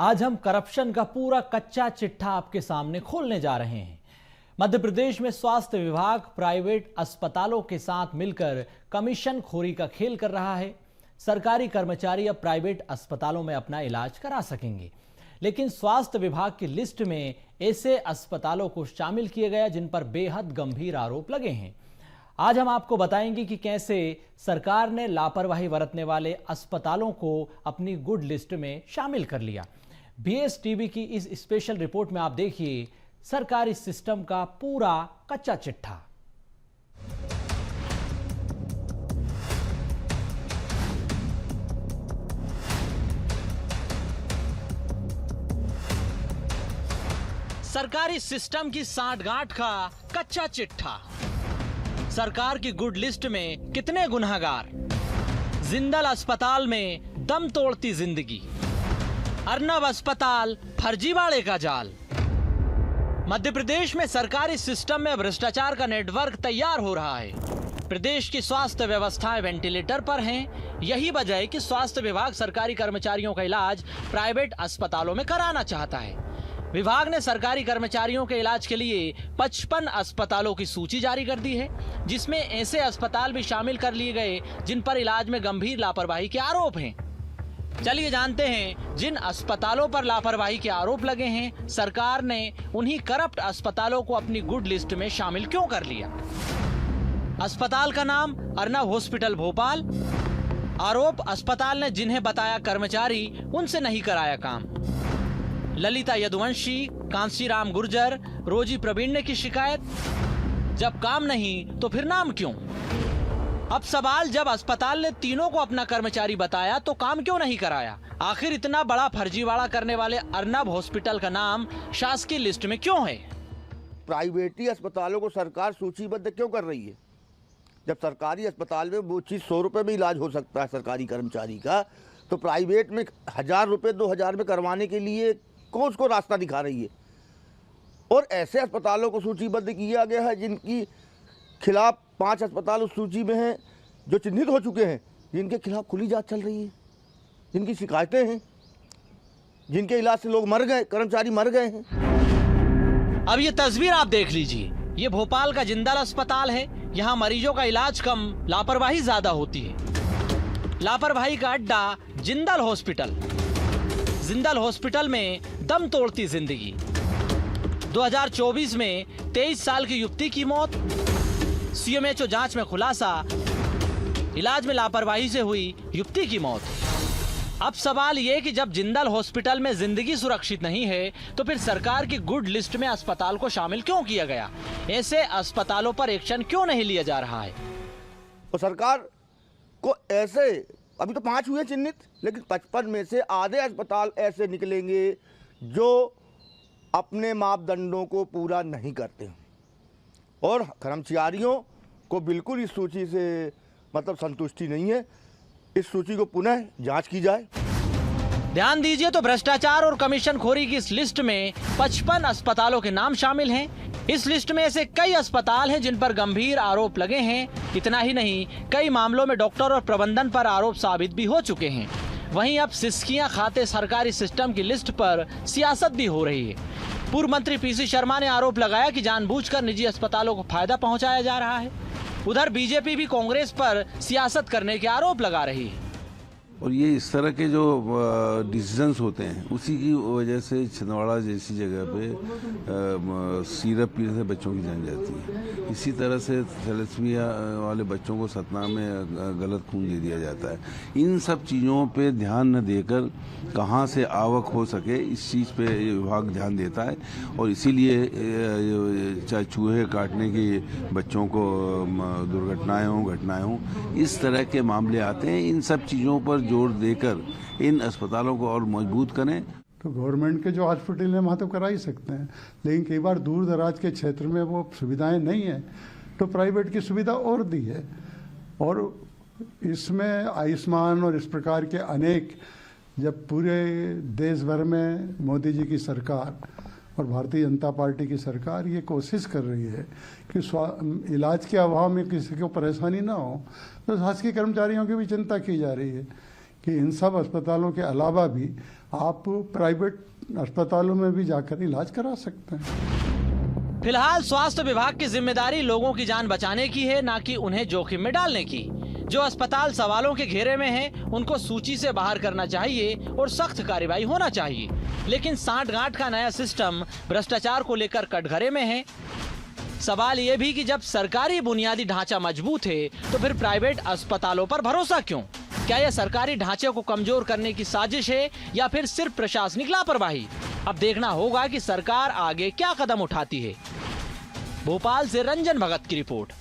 आज हम करप्शन का पूरा कच्चा चिट्ठा आपके सामने खोलने जा रहे हैं। मध्य प्रदेश में स्वास्थ्य विभाग प्राइवेट अस्पतालों के साथ मिलकर कमीशन खोरी का खेल कर रहा है। सरकारी कर्मचारी अब प्राइवेट अस्पतालों में अपना इलाज करा सकेंगे, लेकिन स्वास्थ्य विभाग की लिस्ट में ऐसे अस्पतालों को शामिल किया गया जिन पर बेहद गंभीर आरोप लगे हैं। आज हम आपको बताएंगे कि कैसे सरकार ने लापरवाही बरतने वाले अस्पतालों को अपनी गुड लिस्ट में शामिल कर लिया। बीएस टीवी की इस स्पेशल रिपोर्ट में आप देखिए सरकारी सिस्टम का पूरा कच्चा चिट्ठा। सरकारी सिस्टम की सांठगांठ का कच्चा चिट्ठा। सरकार की गुड लिस्ट में कितने गुनहगार। जिंदल अस्पताल में दम तोड़ती जिंदगी। अर्नब अस्पताल फर्जीवाड़े का जाल। मध्य प्रदेश में सरकारी सिस्टम में भ्रष्टाचार का नेटवर्क तैयार हो रहा है। प्रदेश की स्वास्थ्य व्यवस्थाएं वेंटिलेटर पर हैं। यही वजह है कि स्वास्थ्य विभाग सरकारी कर्मचारियों का इलाज प्राइवेट अस्पतालों में कराना चाहता है। विभाग ने सरकारी कर्मचारियों के इलाज के लिए 55 अस्पतालों की सूची जारी कर दी है, जिसमें ऐसे अस्पताल भी शामिल कर लिए गए जिन पर इलाज में गंभीर लापरवाही के आरोप हैं। चलिए जानते हैं जिन अस्पतालों पर लापरवाही के आरोप लगे हैं, सरकार ने उन्हीं करप्ट अस्पतालों को अपनी गुड लिस्ट में शामिल क्यों कर लिया। अस्पताल का नाम अर्नब हॉस्पिटल भोपाल। आरोप अस्पताल ने जिन्हें बताया कर्मचारी उनसे नहीं कराया काम। ललिता यदुवंशी, कांसीराम गुर्जर, रोजी प्रवीण की शिकायत। जब काम नहीं तो फिर नाम क्यों। अब सवाल, जब अस्पताल ने तीनों को अपना कर्मचारी बताया तो काम क्यों नहीं कराया। आखिर इतना बड़ा फर्जीवाड़ा करने वाले अर्नब हॉस्पिटल का नाम शासकीय लिस्ट में क्यों है। प्राइवेटी अस्पतालों को सरकार सूचीबद्ध क्यों कर रही है, जब सरकारी अस्पताल में वो चीज़ 100 रुपये में इलाज हो सकता है सरकारी कर्मचारी का, तो प्राइवेट में 1000 रुपये 2000 में करवाने के लिए कौन उसको रास्ता दिखा रही है। और ऐसे अस्पतालों को सूचीबद्ध किया गया है जिनकी खिलाफ 5 अस्पताल उस सूची में हैं जो चिन्हित हो चुके हैं, जिनके खिलाफ खुली जांच चल रही है, जिनकी शिकायतें हैं, जिनके इलाज से लोग मर गए, कर्मचारी मर गए हैं। अब ये तस्वीर आप देख लीजिए। ये भोपाल का जिंदल अस्पताल है। यहाँ मरीजों का इलाज कम, लापरवाही ज्यादा होती है। लापरवाही का अड्डा जिंदल हॉस्पिटल। जिंदल हॉस्पिटल में दम तोड़ती जिंदगी। 2024 में 23 साल की युवती की मौत। सीएमएचओ जांच में खुलासा, इलाज में लापरवाही से हुई युवती की मौत। अब सवाल ये कि जब जिंदल हॉस्पिटल में जिंदगी सुरक्षित नहीं है तो फिर सरकार की गुड लिस्ट में अस्पताल को शामिल क्यों किया गया। ऐसे अस्पतालों पर एक्शन क्यों नहीं लिया जा रहा है। तो सरकार को ऐसे, अभी तो 5 हुए चिन्हित, लेकिन 55 में से आधे अस्पताल ऐसे निकलेंगे जो अपने मापदंडों को पूरा नहीं करते और कर्मचारियों को बिल्कुल इस सूची से मतलब संतुष्टि नहीं है। इस सूची को पुनः जांच की जाए। ध्यान दीजिए तो भ्रष्टाचार और कमीशन खोरी की इस लिस्ट में 55 अस्पतालों के नाम शामिल हैं। इस लिस्ट में ऐसे कई अस्पताल हैं जिन पर गंभीर आरोप लगे हैं। इतना ही नहीं, कई मामलों में डॉक्टर और प्रबंधन पर आरोप साबित भी हो चुके हैं। वहीं अब सिसकियां खाते सरकारी सिस्टम की लिस्ट पर सियासत भी हो रही है। पूर्व मंत्री पीसी शर्मा ने आरोप लगाया कि जानबूझकर निजी अस्पतालों को फायदा पहुंचाया जा रहा है। उधर बीजेपी भी कांग्रेस पर सियासत करने के आरोप लगा रही है। और ये इस तरह के जो डिसीजंस होते हैं उसी की वजह से छिंदवाड़ा जैसी जगह पे सिरप पीने से बच्चों की जान जाती है। इसी तरह से थैलेसीमिया वाले बच्चों को सतना में गलत खून दे दिया जाता है। इन सब चीज़ों पे ध्यान न देकर कहाँ से आवक हो सके इस चीज़ पे विभाग ध्यान देता है और इसीलिए चाहे चूहे काटने की बच्चों को दुर्घटनाएं हों, घटनाएं हों, इस तरह के मामले आते हैं। इन सब चीज़ों पर जोर देकर इन अस्पतालों को और मजबूत करें। तो गवर्नमेंट के जो हॉस्पिटल है वहाँ तो करा ही सकते हैं, लेकिन कई बार दूर दराज के क्षेत्र में वो सुविधाएं नहीं हैं तो प्राइवेट की सुविधा और दी है। और इसमें आयुष्मान और इस प्रकार के अनेक, जब पूरे देश भर में मोदी जी की सरकार और भारतीय जनता पार्टी की सरकार ये कोशिश कर रही है कि इलाज के अभाव में किसी को परेशानी ना हो, तो शासकीय कर्मचारियों की भी चिंता की जा रही है कि इन सब अस्पतालों के अलावा भी आप प्राइवेट अस्पतालों में भी जाकर इलाज करा सकते हैं। फिलहाल स्वास्थ्य विभाग की जिम्मेदारी लोगों की जान बचाने की है, ना कि उन्हें जोखिम में डालने की। जो अस्पताल सवालों के घेरे में हैं, उनको सूची से बाहर करना चाहिए और सख्त कार्रवाई होना चाहिए। लेकिन सांठगांठ का नया सिस्टम भ्रष्टाचार को लेकर कटघरे में है। सवाल ये भी कि जब सरकारी बुनियादी ढांचा मजबूत है तो फिर प्राइवेट अस्पतालों पर भरोसा क्यों? क्या यह सरकारी ढांचे को कमजोर करने की साजिश है या फिर सिर्फ प्रशासनिक लापरवाही? अब देखना होगा कि सरकार आगे क्या कदम उठाती है। भोपाल से रंजन भगत की रिपोर्ट।